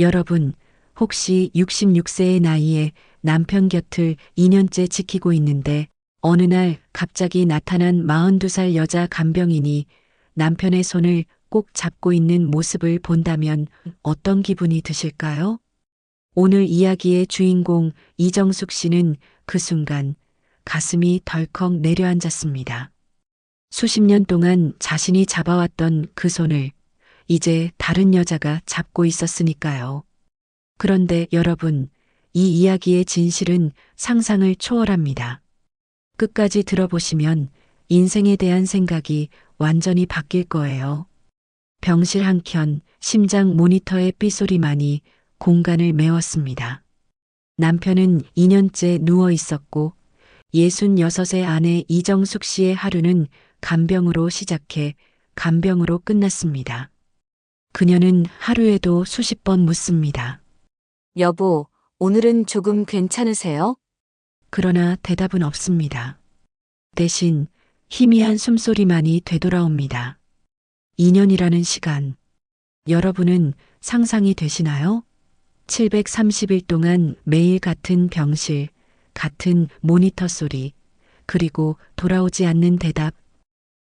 여러분, 혹시 66세의 나이에 남편 곁을 2년째 지키고 있는데 어느 날 갑자기 나타난 42살 여자 간병인이 남편의 손을 꼭 잡고 있는 모습을 본다면 어떤 기분이 드실까요? 오늘 이야기의 주인공 이정숙 씨는 그 순간 가슴이 덜컥 내려앉았습니다. 수십 년 동안 자신이 잡아왔던 그 손을 이제 다른 여자가 잡고 있었으니까요. 그런데 여러분, 이 이야기의 진실은 상상을 초월합니다. 끝까지 들어보시면 인생에 대한 생각이 완전히 바뀔 거예요. 병실 한켠 심장 모니터의 삐소리만이 공간을 메웠습니다. 남편은 2년째 누워 있었고 66의 아내 이정숙 씨의 하루는 간병으로 시작해 간병으로 끝났습니다. 그녀는 하루에도 수십 번 묻습니다. 여보, 오늘은 조금 괜찮으세요? 그러나 대답은 없습니다. 대신 희미한 숨소리만이 되돌아옵니다. 2년이라는 시간. 여러분은 상상이 되시나요? 730일 동안 매일 같은 병실, 같은 모니터 소리, 그리고 돌아오지 않는 대답.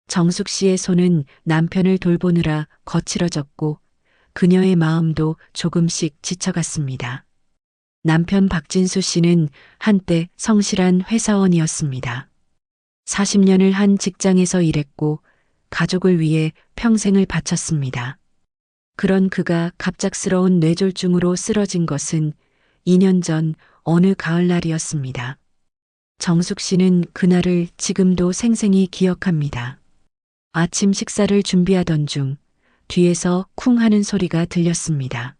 정숙 씨의 손은 남편을 돌보느라 거칠어졌고 그녀의 마음도 조금씩 지쳐갔습니다. 남편 박진수 씨는 한때 성실한 회사원이었습니다. 40년을 한 직장에서 일했고 가족을 위해 평생을 바쳤습니다. 그런 그가 갑작스러운 뇌졸중으로 쓰러진 것은 2년 전 어느 가을날이었습니다. 정숙 씨는 그날을 지금도 생생히 기억합니다. 아침 식사를 준비하던 중 뒤에서 쿵 하는 소리가 들렸습니다.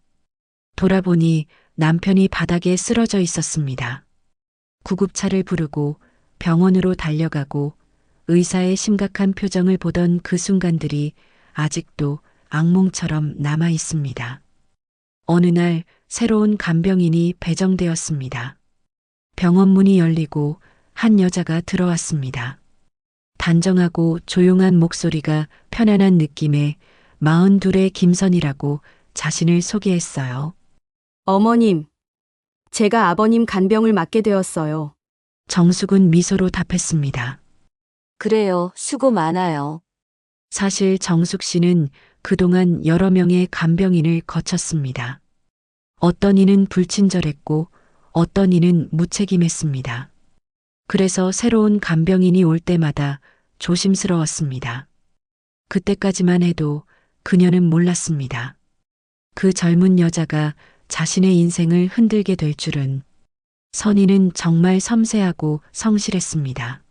돌아보니 남편이 바닥에 쓰러져 있었습니다. 구급차를 부르고 병원으로 달려가고 의사의 심각한 표정을 보던 그 순간들이 아직도 악몽처럼 남아 있습니다. 어느 날 새로운 간병인이 배정되었습니다. 병원 문이 열리고 한 여자가 들어왔습니다. 단정하고 조용한 목소리가 편안한 느낌의 42의 김선이라고 자신을 소개했어요. 어머님, 제가 아버님 간병을 맡게 되었어요. 정숙은 미소로 답했습니다. 그래요, 수고 많아요. 사실 정숙 씨는 그동안 여러 명의 간병인을 거쳤습니다. 어떤 이는 불친절했고 어떤 이는 무책임했습니다. 그래서 새로운 간병인이 올 때마다 조심스러웠습니다. 그때까지만 해도 그녀는 몰랐습니다. 그 젊은 여자가 자신의 인생을 흔들게 될 줄은. 선희는 정말 섬세하고 성실했습니다.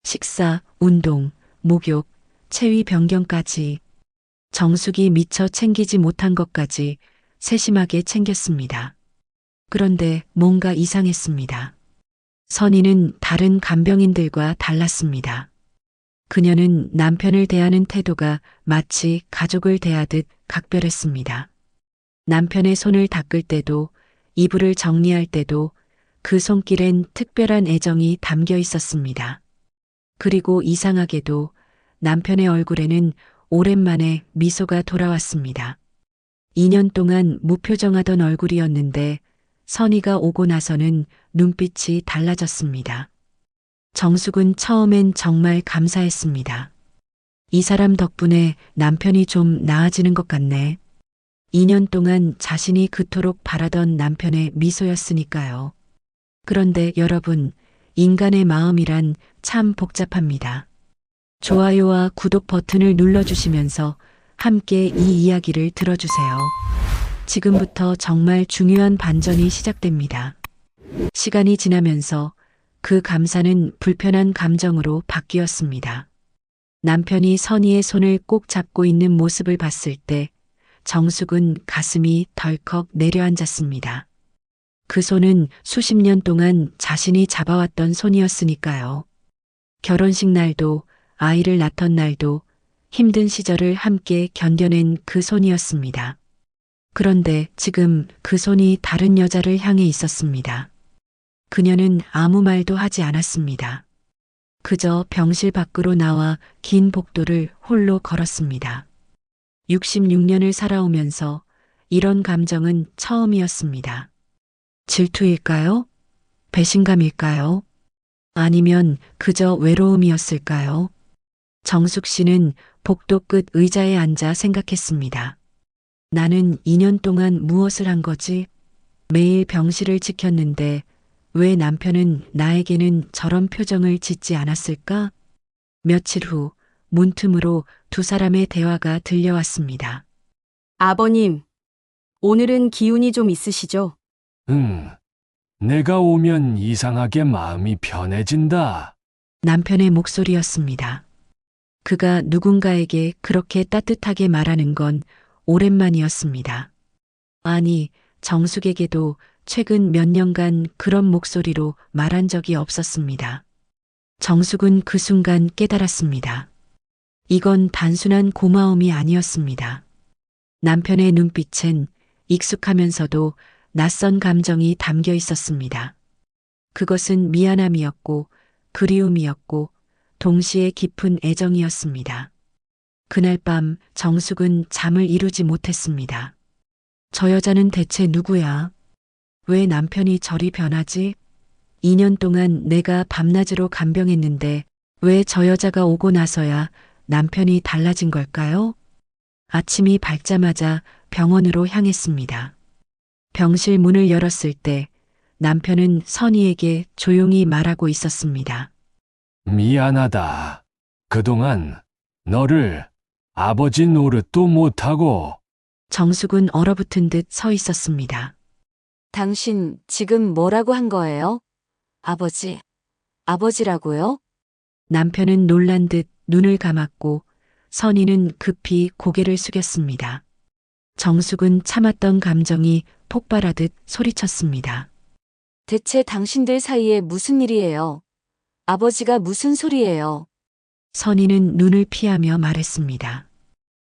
식사, 운동, 목욕, 체위 변경까지 정숙이 미처 챙기지 못한 것까지 세심하게 챙겼습니다. 그런데 뭔가 이상했습니다. 선희는 다른 간병인들과 달랐습니다. 그녀는 남편을 대하는 태도가 마치 가족을 대하듯 각별했습니다. 남편의 손을 닦을 때도 이불을 정리할 때도 그 손길엔 특별한 애정이 담겨 있었습니다. 그리고 이상하게도 남편의 얼굴에는 오랜만에 미소가 돌아왔습니다. 2년 동안 무표정하던 얼굴이었는데 선희가 오고 나서는 눈빛이 달라졌습니다. 정숙은 처음엔 정말 감사했습니다. 이 사람 덕분에 남편이 좀 나아지는 것 같네. 2년 동안 자신이 그토록 바라던 남편의 미소였으니까요. 그런데 여러분, 인간의 마음이란 참 복잡합니다. 좋아요와 구독 버튼을 눌러주시면서 함께 이 이야기를 들어주세요. 지금부터 정말 중요한 반전이 시작됩니다. 시간이 지나면서 그 감사는 불편한 감정으로 바뀌었습니다. 남편이 선희의 손을 꼭 잡고 있는 모습을 봤을 때 정숙은 가슴이 덜컥 내려앉았습니다. 그 손은 수십 년 동안 자신이 잡아왔던 손이었으니까요. 결혼식 날도 아이를 낳던 날도 힘든 시절을 함께 견뎌낸 그 손이었습니다. 그런데 지금 그 손이 다른 여자를 향해 있었습니다. 그녀는 아무 말도 하지 않았습니다. 그저 병실 밖으로 나와 긴 복도를 홀로 걸었습니다. 66년을 살아오면서 이런 감정은 처음이었습니다. 질투일까요? 배신감일까요? 아니면 그저 외로움이었을까요? 정숙 씨는 복도 끝 의자에 앉아 생각했습니다. 나는 2년 동안 무엇을 한 거지? 매일 병실을 지켰는데 왜 남편은 나에게는 저런 표정을 짓지 않았을까? 며칠 후 문틈으로 두 사람의 대화가 들려왔습니다. 아버님, 오늘은 기운이 좀 있으시죠? 응. 내가 오면 이상하게 마음이 편해진다. 남편의 목소리였습니다. 그가 누군가에게 그렇게 따뜻하게 말하는 건 오랜만이었습니다. 아니, 정숙에게도 최근 몇 년간 그런 목소리로 말한 적이 없었습니다. 정숙은 그 순간 깨달았습니다. 이건 단순한 고마움이 아니었습니다. 남편의 눈빛엔 익숙하면서도 낯선 감정이 담겨 있었습니다. 그것은 미안함이었고 그리움이었고 동시에 깊은 애정이었습니다. 그날 밤 정숙은 잠을 이루지 못했습니다. 저 여자는 대체 누구야? 왜 남편이 저리 변하지? 2년 동안 내가 밤낮으로 간병했는데 왜 저 여자가 오고 나서야 남편이 달라진 걸까요? 아침이 밝자마자 병원으로 향했습니다. 병실 문을 열었을 때 남편은 선희에게 조용히 말하고 있었습니다. 미안하다. 그동안 너를 아버지 노릇도 못하고. 정숙은 얼어붙은 듯 서 있었습니다. 당신 지금 뭐라고 한 거예요? 아버지. 아버지라고요? 남편은 놀란 듯 눈을 감았고 선희는 급히 고개를 숙였습니다. 정숙은 참았던 감정이 폭발하듯 소리쳤습니다. 대체 당신들 사이에 무슨 일이에요? 아버지가 무슨 소리예요? 선희는 눈을 피하며 말했습니다.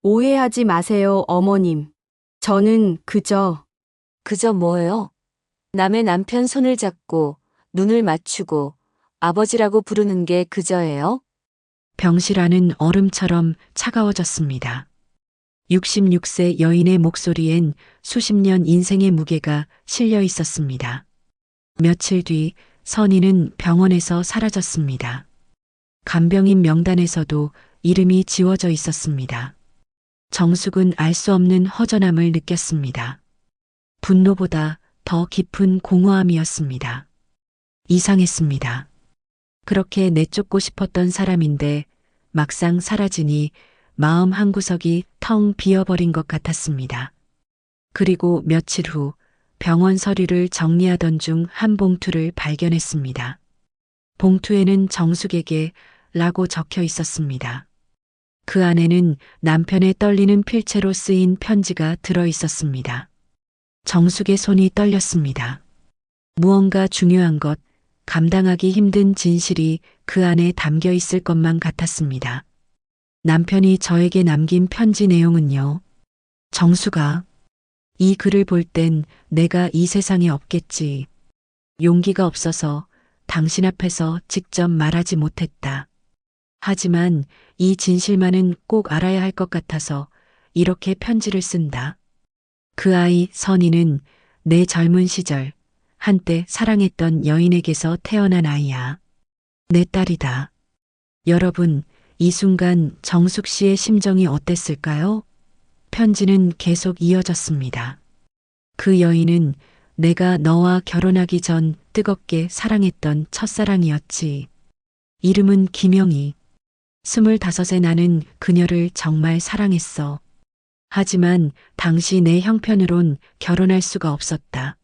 오해하지 마세요, 어머님. 저는 그저 그저 뭐예요? 남의 남편 손을 잡고 눈을 맞추고 아버지라고 부르는 게 그저예요? 병실 안은 얼음처럼 차가워졌습니다. 66세 여인의 목소리엔 수십 년 인생의 무게가 실려 있었습니다. 며칠 뒤 선희는 병원에서 사라졌습니다. 간병인 명단에서도 이름이 지워져 있었습니다. 정숙은 알 수 없는 허전함을 느꼈습니다. 분노보다 더 깊은 공허함이었습니다. 이상했습니다. 그렇게 내쫓고 싶었던 사람인데 막상 사라지니 마음 한구석이 텅 비어버린 것 같았습니다. 그리고 며칠 후 병원 서류를 정리하던 중 한 봉투를 발견했습니다. 봉투에는 정숙에게 라고 적혀 있었습니다. 그 안에는 남편의 떨리는 필체로 쓰인 편지가 들어 있었습니다. 정숙의 손이 떨렸습니다. 무언가 중요한 것, 감당하기 힘든 진실이 그 안에 담겨 있을 것만 같았습니다. 남편이 저에게 남긴 편지 내용은요. 정숙아, 이 글을 볼 땐 내가 이 세상에 없겠지. 용기가 없어서 당신 앞에서 직접 말하지 못했다. 하지만 이 진실만은 꼭 알아야 할 것 같아서 이렇게 편지를 쓴다. 그 아이 선희는 내 젊은 시절 한때 사랑했던 여인에게서 태어난 아이야. 내 딸이다. 여러분, 이 순간 정숙 씨의 심정이 어땠을까요? 편지는 계속 이어졌습니다. 그 여인은 내가 너와 결혼하기 전 뜨겁게 사랑했던 첫사랑이었지. 이름은 김영희. 25에 나는 그녀를 정말 사랑했어. 하지만 당시 내 형편으론 결혼할 수가 없었다.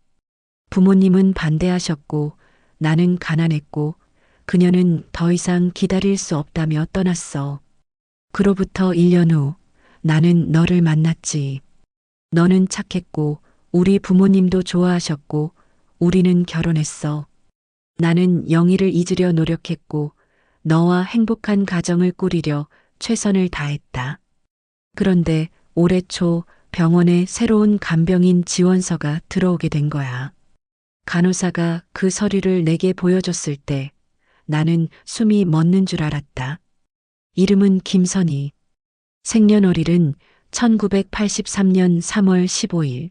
부모님은 반대하셨고 나는 가난했고 그녀는 더 이상 기다릴 수 없다며 떠났어. 그로부터 1년 후 나는 너를 만났지. 너는 착했고 우리 부모님도 좋아하셨고 우리는 결혼했어. 나는 영희를 잊으려 노력했고 너와 행복한 가정을 꾸리려 최선을 다했다. 그런데 올해 초 병원에 새로운 간병인 지원서가 들어오게 된 거야. 간호사가 그 서류를 내게 보여줬을 때 나는 숨이 멎는 줄 알았다. 이름은 김선희. 생년월일은 1983년 3월 15일.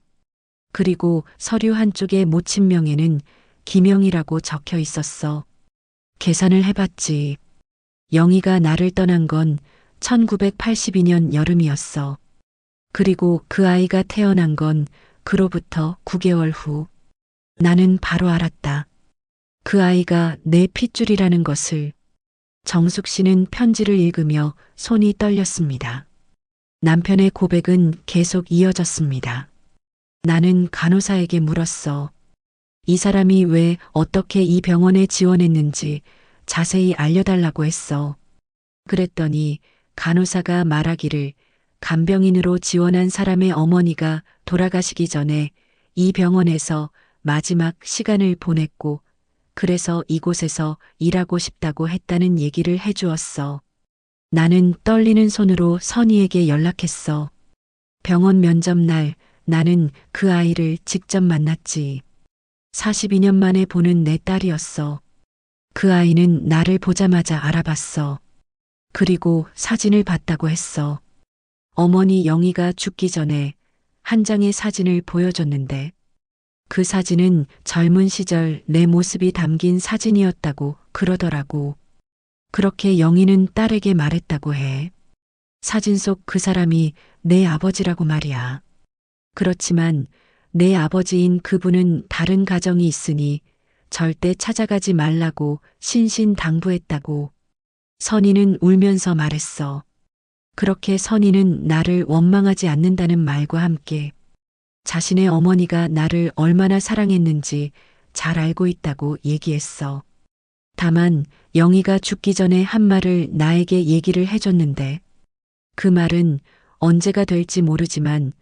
그리고 서류 한쪽의 모친명에는 김영이라고 적혀 있었어. 계산을 해봤지. 영희가 나를 떠난 건 1982년 여름이었어. 그리고 그 아이가 태어난 건 그로부터 9개월 후. 나는 바로 알았다. 그 아이가 내 핏줄이라는 것을. 정숙 씨는 편지를 읽으며 손이 떨렸습니다. 남편의 고백은 계속 이어졌습니다. 나는 간호사에게 물었어. 이 사람이 왜 어떻게 이 병원에 지원했는지 자세히 알려달라고 했어. 그랬더니 간호사가 말하기를 간병인으로 지원한 사람의 어머니가 돌아가시기 전에 이 병원에서 마지막 시간을 보냈고 그래서 이곳에서 일하고 싶다고 했다는 얘기를 해주었어. 나는 떨리는 손으로 선희에게 연락했어. 병원 면접 날 나는 그 아이를 직접 만났지. 42년 만에 보는 내 딸이었어. 그 아이는 나를 보자마자 알아봤어. 그리고 사진을 봤다고 했어. 어머니 영희가 죽기 전에 한 장의 사진을 보여줬는데 그 사진은 젊은 시절 내 모습이 담긴 사진이었다고 그러더라고. 그렇게 영희는 딸에게 말했다고 해. 사진 속 그 사람이 내 아버지라고 말이야. 그렇지만 내 아버지인 그분은 다른 가정이 있으니 절대 찾아가지 말라고 신신당부했다고. 선희는 울면서 말했어. 그렇게 선희는 나를 원망하지 않는다는 말과 함께 자신의 어머니가 나를 얼마나 사랑했는지 잘 알고 있다고 얘기했어. 다만 영희가 죽기 전에 한 말을 나에게 얘기를 해줬는데 그 말은 언제가 될지 모르지만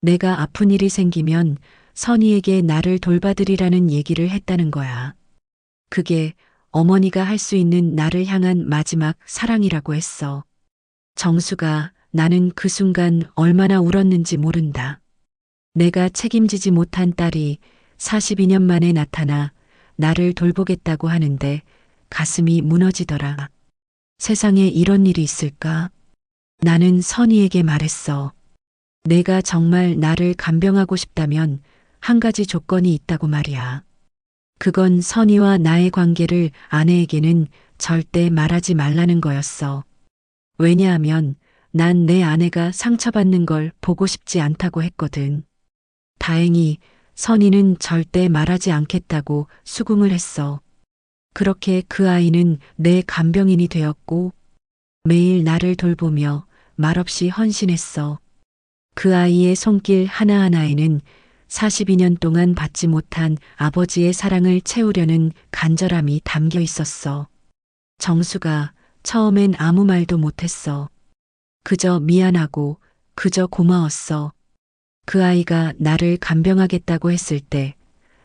내가 아픈 일이 생기면 선희에게 나를 돌봐드리라는 얘기를 했다는 거야. 그게 어머니가 할 수 있는 나를 향한 마지막 사랑이라고 했어. 정수가 나는 그 순간 얼마나 울었는지 모른다. 내가 책임지지 못한 딸이 42년 만에 나타나 나를 돌보겠다고 하는데 가슴이 무너지더라. 세상에 이런 일이 있을까? 나는 선희에게 말했어. 내가 정말 나를 간병하고 싶다면 한 가지 조건이 있다고 말이야. 그건 선희와 나의 관계를 아내에게는 절대 말하지 말라는 거였어. 왜냐하면 난 내 아내가 상처받는 걸 보고 싶지 않다고 했거든. 다행히 선희는 절대 말하지 않겠다고 수긍을 했어. 그렇게 그 아이는 내 간병인이 되었고 매일 나를 돌보며 말없이 헌신했어. 그 아이의 손길 하나하나에는 42년 동안 받지 못한 아버지의 사랑을 채우려는 간절함이 담겨 있었어. 정수가 처음엔 아무 말도 못했어. 그저 미안하고 그저 고마웠어. 그 아이가 나를 간병하겠다고 했을 때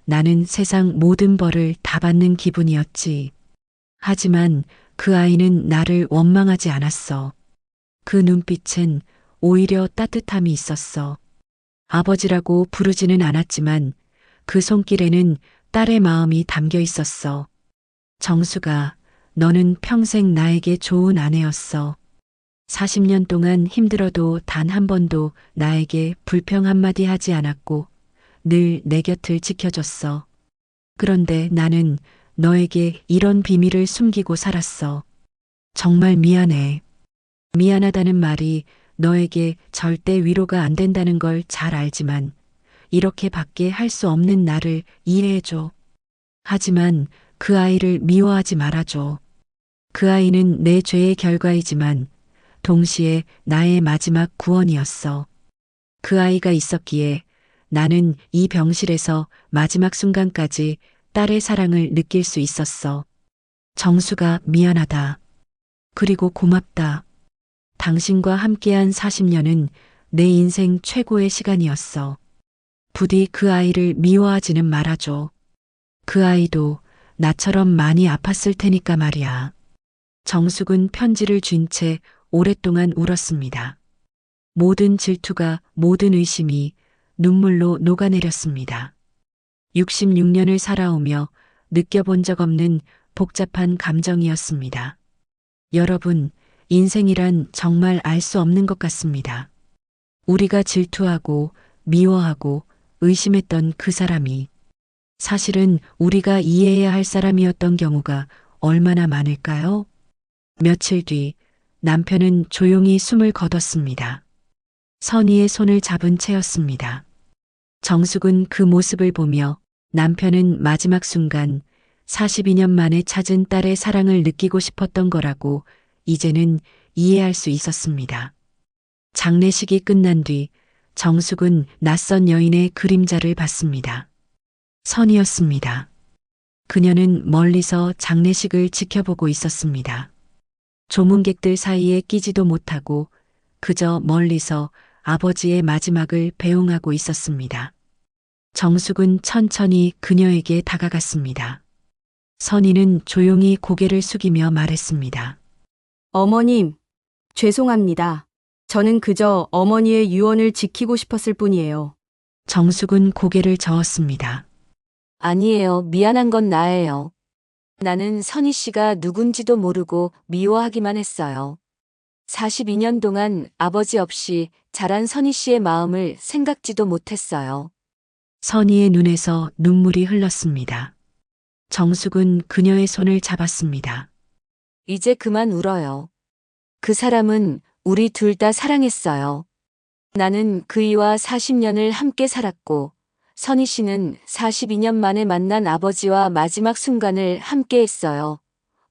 나는 세상 모든 벌을 다 받는 기분이었지. 하지만 그 아이는 나를 원망하지 않았어. 그 눈빛엔 오히려 따뜻함이 있었어. 아버지라고 부르지는 않았지만 그 손길에는 딸의 마음이 담겨 있었어. 정수가, 너는 평생 나에게 좋은 아내였어. 40년 동안 힘들어도 단 한 번도 나에게 불평 한마디 하지 않았고 늘 내 곁을 지켜줬어. 그런데 나는 너에게 이런 비밀을 숨기고 살았어. 정말 미안해. 미안하다는 말이 너에게 절대 위로가 안 된다는 걸 잘 알지만 이렇게밖에 할 수 없는 나를 이해해줘. 하지만 그 아이를 미워하지 말아줘. 그 아이는 내 죄의 결과이지만 동시에 나의 마지막 구원이었어. 그 아이가 있었기에 나는 이 병실에서 마지막 순간까지 딸의 사랑을 느낄 수 있었어. 정수가 미안하다. 그리고 고맙다. 당신과 함께한 40년은 내 인생 최고의 시간이었어. 부디 그 아이를 미워하지는 말아줘. 그 아이도 나처럼 많이 아팠을 테니까 말이야. 정숙은 편지를 쥔 채 오랫동안 울었습니다. 모든 질투가, 모든 의심이 눈물로 녹아내렸습니다. 66년을 살아오며 느껴본 적 없는 복잡한 감정이었습니다. 여러분, 인생이란 정말 알 수 없는 것 같습니다. 우리가 질투하고 미워하고 의심했던 그 사람이 사실은 우리가 이해해야 할 사람이었던 경우가 얼마나 많을까요? 며칠 뒤 남편은 조용히 숨을 거뒀습니다. 선희의 손을 잡은 채였습니다. 정숙은 그 모습을 보며 남편은 마지막 순간 42년 만에 찾은 딸의 사랑을 느끼고 싶었던 거라고 이제는 이해할 수 있었습니다. 장례식이 끝난 뒤 정숙은 낯선 여인의 그림자를 봤습니다. 선이었습니다. 그녀는 멀리서 장례식을 지켜보고 있었습니다. 조문객들 사이에 끼지도 못하고 그저 멀리서 아버지의 마지막을 배웅하고 있었습니다. 정숙은 천천히 그녀에게 다가갔습니다. 선희는 조용히 고개를 숙이며 말했습니다. 어머님, 죄송합니다. 저는 그저 어머니의 유언을 지키고 싶었을 뿐이에요. 정숙은 고개를 저었습니다. 아니에요. 미안한 건 나예요. 나는 선희 씨가 누군지도 모르고 미워하기만 했어요. 42년 동안 아버지 없이 자란 선희 씨의 마음을 생각지도 못했어요. 선희의 눈에서 눈물이 흘렀습니다. 정숙은 그녀의 손을 잡았습니다. 이제 그만 울어요. 그 사람은 우리 둘 다 사랑했어요. 나는 그이와 40년을 함께 살았고, 선희 씨는 42년 만에 만난 아버지와 마지막 순간을 함께 했어요.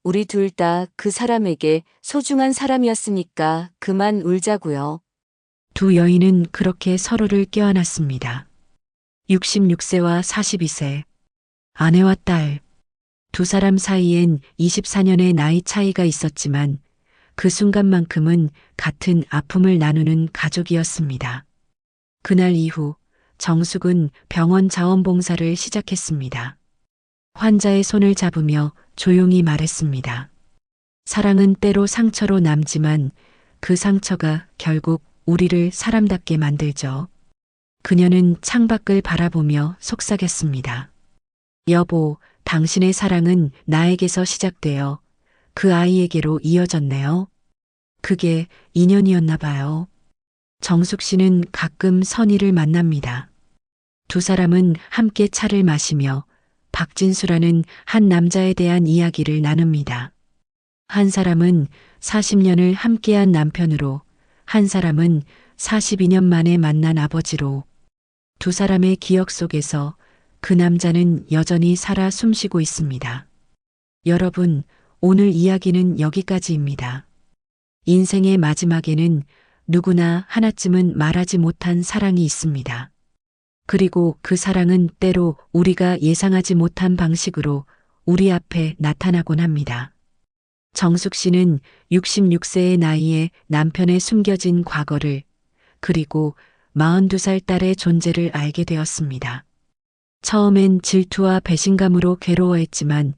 우리 둘 다 그 사람에게 소중한 사람이었으니까 그만 울자고요. 두 여인은 그렇게 서로를 껴안았습니다. 66세와 42세, 아내와 딸, 두 사람 사이엔 24년의 나이 차이가 있었지만 그 순간만큼은 같은 아픔을 나누는 가족이었습니다. 그날 이후 정숙은 병원 자원봉사를 시작했습니다. 환자의 손을 잡으며 조용히 말했습니다. 사랑은 때로 상처로 남지만 그 상처가 결국 우리를 사람답게 만들죠. 그녀는 창밖을 바라보며 속삭였습니다. 여보, 당신의 사랑은 나에게서 시작되어 그 아이에게로 이어졌네요. 그게 인연이었나 봐요. 정숙 씨는 가끔 선희를 만납니다. 두 사람은 함께 차를 마시며 박진수라는 한 남자에 대한 이야기를 나눕니다. 한 사람은 40년을 함께한 남편으로, 한 사람은 42년 만에 만난 아버지로, 두 사람의 기억 속에서 그 남자는 여전히 살아 숨쉬고 있습니다. 여러분, 오늘 이야기는 여기까지입니다. 인생의 마지막에는 누구나 하나쯤은 말하지 못한 사랑이 있습니다. 그리고 그 사랑은 때로 우리가 예상하지 못한 방식으로 우리 앞에 나타나곤 합니다. 정숙 씨는 66세의 나이에 남편의 숨겨진 과거를, 그리고 42살 딸의 존재를 알게 되었습니다. 처음엔 질투와 배신감으로 괴로워했지만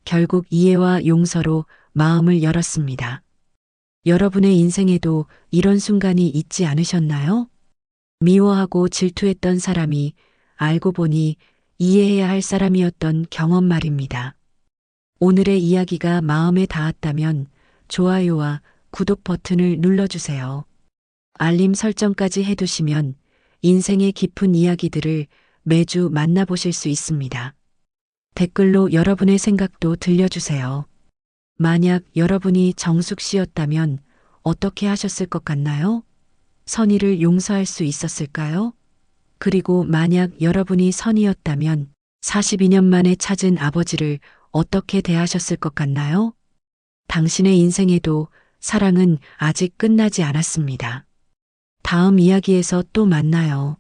결국 이해와 용서로 마음을 열었습니다. 여러분의 인생에도 이런 순간이 있지 않으셨나요? 미워하고 질투했던 사람이 알고 보니 이해해야 할 사람이었던 경험 말입니다. 오늘의 이야기가 마음에 닿았다면 좋아요와 구독 버튼을 눌러주세요. 알림 설정까지 해두시면 인생의 깊은 이야기들을 매주 만나보실 수 있습니다. 댓글로 여러분의 생각도 들려주세요. 만약 여러분이 정숙 씨였다면 어떻게 하셨을 것 같나요? 선희를 용서할 수 있었을까요? 그리고 만약 여러분이 선희였다면 42년 만에 찾은 아버지를 어떻게 대하셨을 것 같나요? 당신의 인생에도 사랑은 아직 끝나지 않았습니다. 다음 이야기에서 또 만나요.